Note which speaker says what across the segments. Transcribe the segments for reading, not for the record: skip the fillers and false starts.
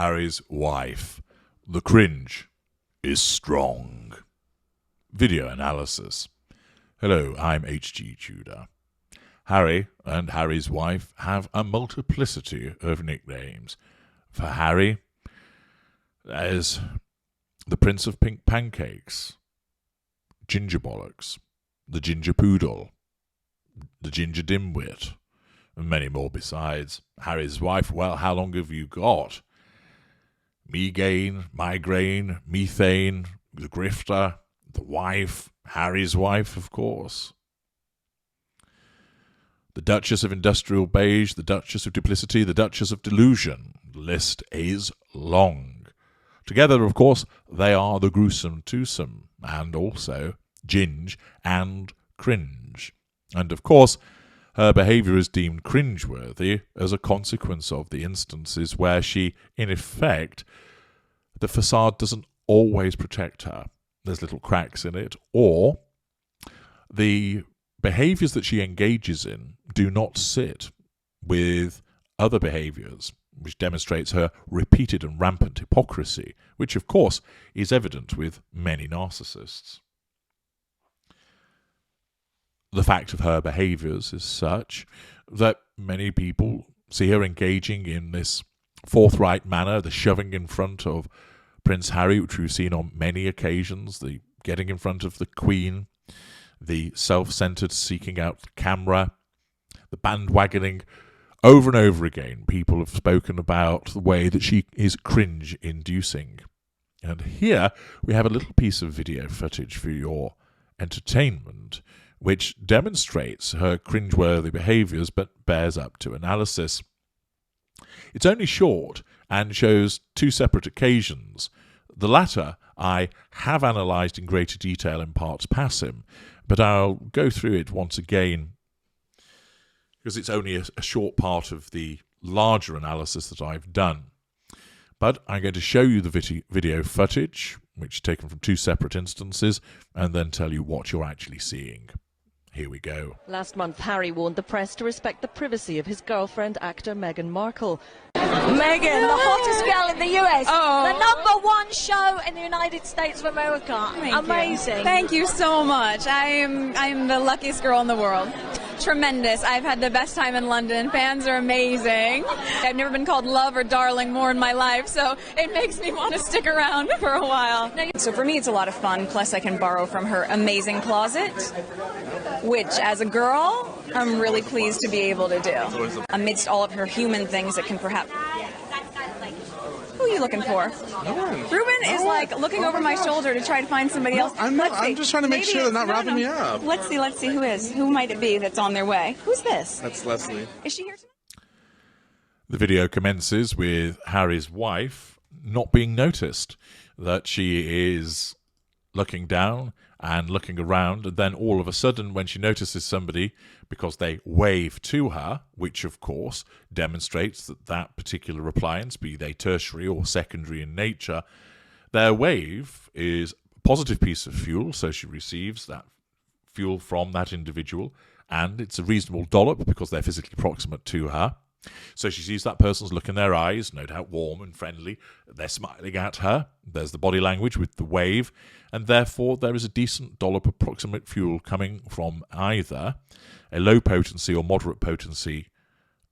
Speaker 1: Harry's wife. The cringe is strong. Video analysis. Hello, I'm H.G. Tudor. Harry and Harry's wife have a multiplicity of nicknames. For Harry, there's the Prince of Pink Pancakes, Ginger Bollocks, the Ginger Poodle, the Ginger Dimwit, and many more besides. Harry's wife, well, how long have you got? Megain, migraine, methane, the grifter, the wife, Harry's wife, of course. The Duchess of Industrial Beige, the Duchess of Duplicity, the Duchess of Delusion. The list is long. Together, of course, they are the gruesome twosome, and also Ginge and Cringe. And, of course, her behaviour is deemed cringeworthy as a consequence of the instances where she, in effect, the facade doesn't always protect her. There's little cracks in it, or the behaviours that she engages in do not sit with other behaviours, which demonstrates her repeated and rampant hypocrisy, which, of course, is evident with many narcissists. The fact of her behaviours is such that many people see her engaging in this forthright manner, the shoving in front of Prince Harry, which we've seen on many occasions, the getting in front of the Queen, the self-centred seeking out the camera, the bandwagoning. Over and over again, people have spoken about the way that she is cringe-inducing. And here we have a little piece of video footage for your entertainment, which demonstrates her cringeworthy behaviours but bears up to analysis. It's only short and shows two separate occasions. The latter I have analysed in greater detail in parts passim, but I'll go through it once again because it's only a short part of the larger analysis that I've done. But I'm going to show you the video footage, which is taken from two separate instances, and then tell you what you're actually seeing. Here we go.
Speaker 2: Last month, Harry warned the press to respect the privacy of his girlfriend, actor Meghan Markle.
Speaker 3: Meghan, the hottest girl in the US.
Speaker 4: Oh.
Speaker 3: The #1 show in the United States of America. Amazing.
Speaker 4: Thank you so much. I'm the luckiest girl in the world. Tremendous. I've had the best time in London. Fans are amazing. I've never been called love or darling more in my life, so it makes me want to stick around for a while. So for me, it's a lot of fun. Plus, I can borrow from her amazing closet, which, as a girl, I'm really pleased to be able to do. Amidst all of her human things that can perhaps... Who are you looking for?
Speaker 5: No one.
Speaker 4: Ruben is like looking over my shoulder to try to find somebody else.
Speaker 5: I'm just trying to make sure they're not wrapping me up.
Speaker 4: Let's see who might it be that's on their way. Who's this?
Speaker 5: That's Leslie.
Speaker 4: Is she here tonight?
Speaker 1: The video commences with Harry's wife not being noticed, that she is looking down and looking around, and then all of a sudden when she notices somebody, because they wave to her, which of course demonstrates that that particular appliance, be they tertiary or secondary in nature, their wave is a positive piece of fuel, so she receives that fuel from that individual, and it's a reasonable dollop because they're physically proximate to her. So she sees that person's look in their eyes, no doubt warm and friendly. They're smiling at her. There's the body language with the wave, and therefore there is a decent dollop of proximate fuel coming from either a low potency or moderate potency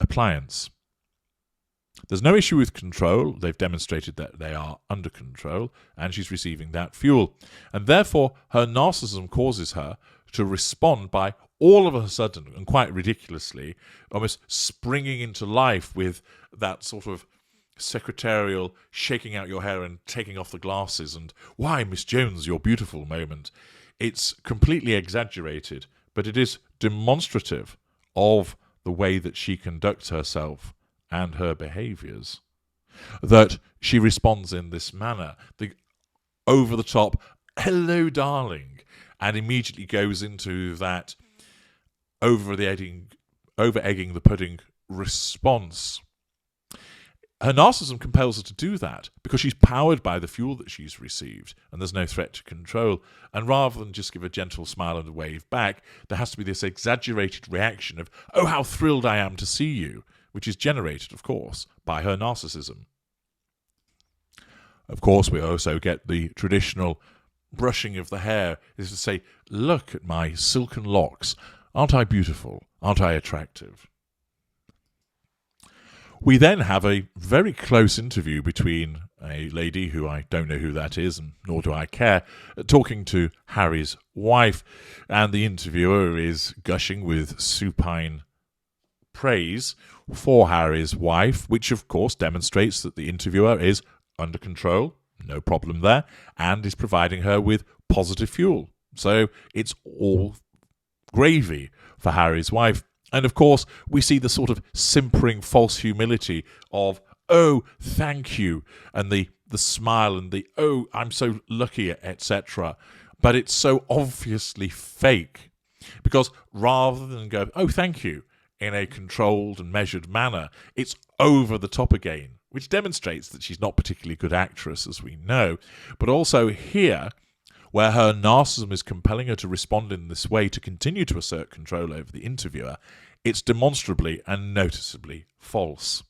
Speaker 1: appliance. There's no issue with control. They've demonstrated that they are under control, and she's receiving that fuel. And therefore her narcissism causes her to respond by all of a sudden, and quite ridiculously, almost springing into life with that sort of secretarial shaking out your hair and taking off the glasses and, "Why, Miss Jones, you're beautiful" moment. It's completely exaggerated, but it is demonstrative of the way that she conducts herself and her behaviours, that she responds in this manner, the over-the-top, "Hello, darling," and immediately goes into that over-egging the pudding response. Her narcissism compels her to do that because she's powered by the fuel that she's received, and there's no threat to control. And rather than just give a gentle smile and a wave back, there has to be this exaggerated reaction of, "Oh, how thrilled I am to see you," which is generated, of course, by her narcissism. Of course, we also get the traditional brushing of the hair, is to say, look at my silken locks. Aren't I beautiful? Aren't I attractive? We then have a very close interview between a lady who I don't know who that is, and nor do I care, talking to Harry's wife, and the interviewer is gushing with supine praise for Harry's wife, which of course demonstrates that the interviewer is under control, no problem there, and is providing her with positive fuel. So it's all gravy for Harry's wife. And of course, we see the sort of simpering false humility of, oh, thank you, and the smile and the, oh, I'm so lucky, etc. But it's so obviously fake, because rather than go, oh, thank you, in a controlled and measured manner, it's over the top again, which demonstrates that she's not a particularly good actress, as we know. But also here, where her narcissism is compelling her to respond in this way to continue to assert control over the interviewer, it's demonstrably and noticeably false.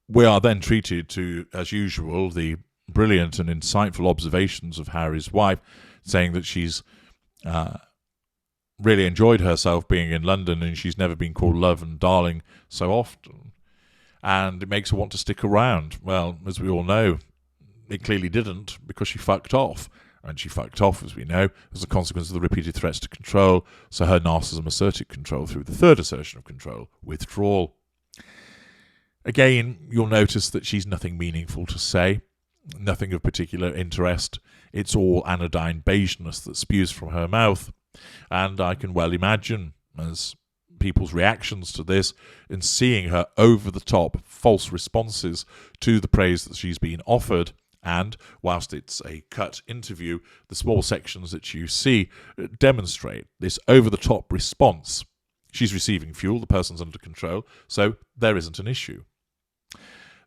Speaker 1: We are then treated to, as usual, the brilliant and insightful observations of Harry's wife, saying that she's really enjoyed herself being in London and she's never been called love and darling so often. And it makes her want to stick around. Well, as we all know, it clearly didn't, because she fucked off. And she fucked off, as we know, as a consequence of the repeated threats to control. So her narcissism asserted control through the third assertion of control, withdrawal. Again, you'll notice that she's nothing meaningful to say, nothing of particular interest. It's all anodyne beigeness that spews from her mouth. And I can well imagine, as people's reactions to this, and seeing her over-the-top false responses to the praise that she's been offered. And whilst it's a cut interview, the small sections that you see demonstrate this over-the-top response. She's receiving fuel, the person's under control, so there isn't an issue.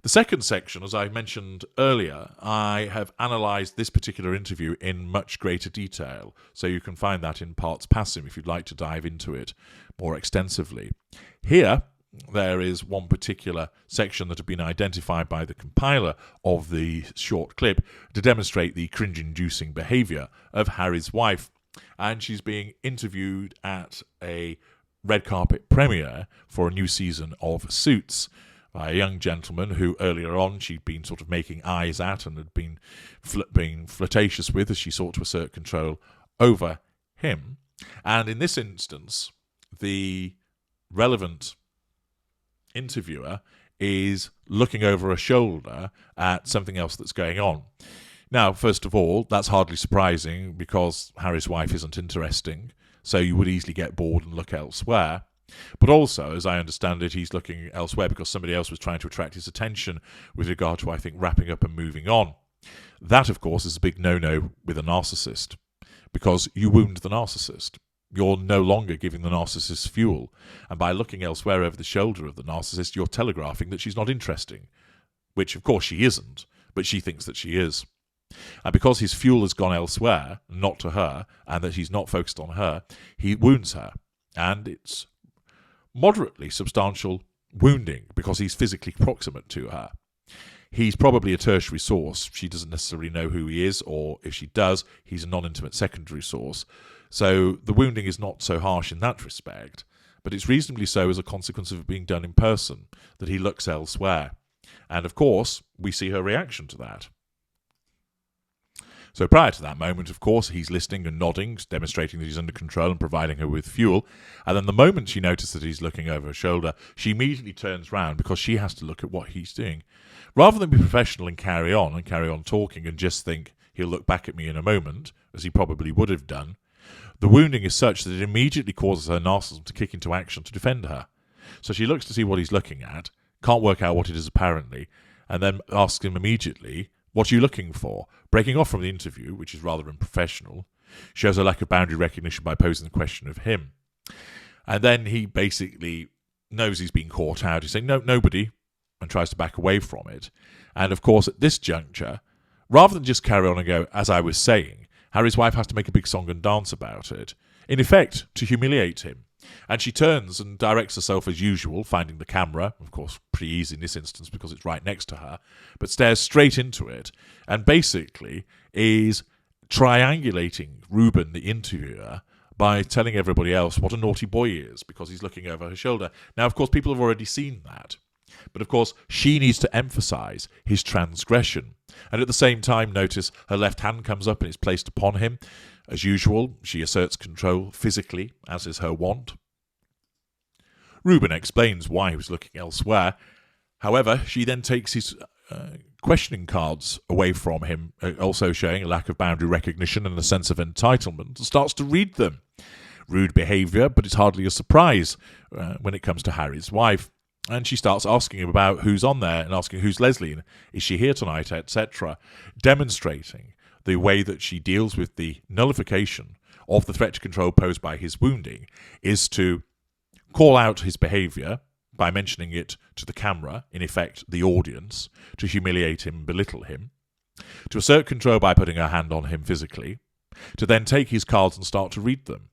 Speaker 1: The second section, as I mentioned earlier, I have analysed this particular interview in much greater detail, so you can find that in parts passim if you'd like to dive into it more extensively. Here, there is one particular section that had been identified by the compiler of the short clip to demonstrate the cringe-inducing behaviour of Harry's wife, and she's being interviewed at a red carpet premiere for a new season of Suits by a young gentleman who earlier on she'd been sort of making eyes at and had been being flirtatious with as she sought to assert control over him. And in this instance, the relevant interviewer is looking over her shoulder at something else that's going on. Now, first of all, that's hardly surprising because Harry's wife isn't interesting, so you would easily get bored and look elsewhere. But also, as I understand it, he's looking elsewhere because somebody else was trying to attract his attention with regard to, I think, wrapping up and moving on. That, of course, is a big no-no with a narcissist, because you wound the narcissist. You're no longer giving the narcissist fuel, and by looking elsewhere over the shoulder of the narcissist, you're telegraphing that she's not interesting, which, of course, she isn't, but she thinks that she is. And because his fuel has gone elsewhere, not to her, and that he's not focused on her, he wounds her, and it's moderately substantial wounding because he's physically proximate to her. He's probably a tertiary source. She doesn't necessarily know who he is, or if she does, he's a non-intimate secondary source. So the wounding is not so harsh in that respect, but it's reasonably so as a consequence of it being done in person, that he looks elsewhere. And of course, we see her reaction to that. So prior to that moment, of course, he's listening and nodding, demonstrating that he's under control and providing her with fuel. And then the moment she notices that he's looking over her shoulder, she immediately turns round because she has to look at what he's doing. Rather than be professional and carry on talking and just think he'll look back at me in a moment, as he probably would have done, the wounding is such that it immediately causes her narcissism to kick into action to defend her. So she looks to see what he's looking at, can't work out what it is apparently, and then asks him immediately, "What are you looking for?" Breaking off from the interview, which is rather unprofessional, shows a lack of boundary recognition by posing the question of him. And then he basically knows he's been caught out. He's saying, "No, nobody," and tries to back away from it. And of course, at this juncture, rather than just carry on and go, as I was saying, Harry's wife has to make a big song and dance about it, in effect, to humiliate him. And she turns and directs herself as usual, finding the camera, of course pretty easy in this instance because it's right next to her, but stares straight into it and basically is triangulating Ruben, the interviewer, by telling everybody else what a naughty boy he is because he's looking over her shoulder. Now, of course, people have already seen that. But, of course, she needs to emphasise his transgression. And at the same time, notice her left hand comes up and is placed upon him. As usual, she asserts control physically, as is her wont. Ruben explains why he was looking elsewhere. However, she then takes his questioning cards away from him, also showing a lack of boundary recognition and a sense of entitlement, and starts to read them. Rude behaviour, but it's hardly a surprise when it comes to Harry's wife. And she starts asking him about who's on there and asking who's Leslie and is she here tonight, etc., demonstrating the way that she deals with the nullification of the threat to control posed by his wounding is to call out his behaviour by mentioning it to the camera, in effect the audience, to humiliate him, belittle him, to assert control by putting her hand on him physically, to then take his cards and start to read them.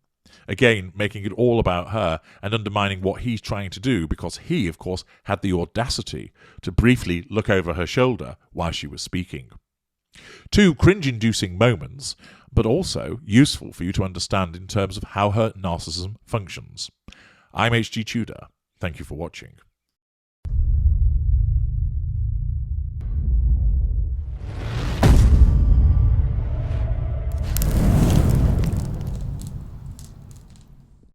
Speaker 1: Again, making it all about her and undermining what he's trying to do because he, of course, had the audacity to briefly look over her shoulder while she was speaking. 2 cringe-inducing moments, but also useful for you to understand in terms of how her narcissism functions. I'm H.G. Tudor. Thank you for watching.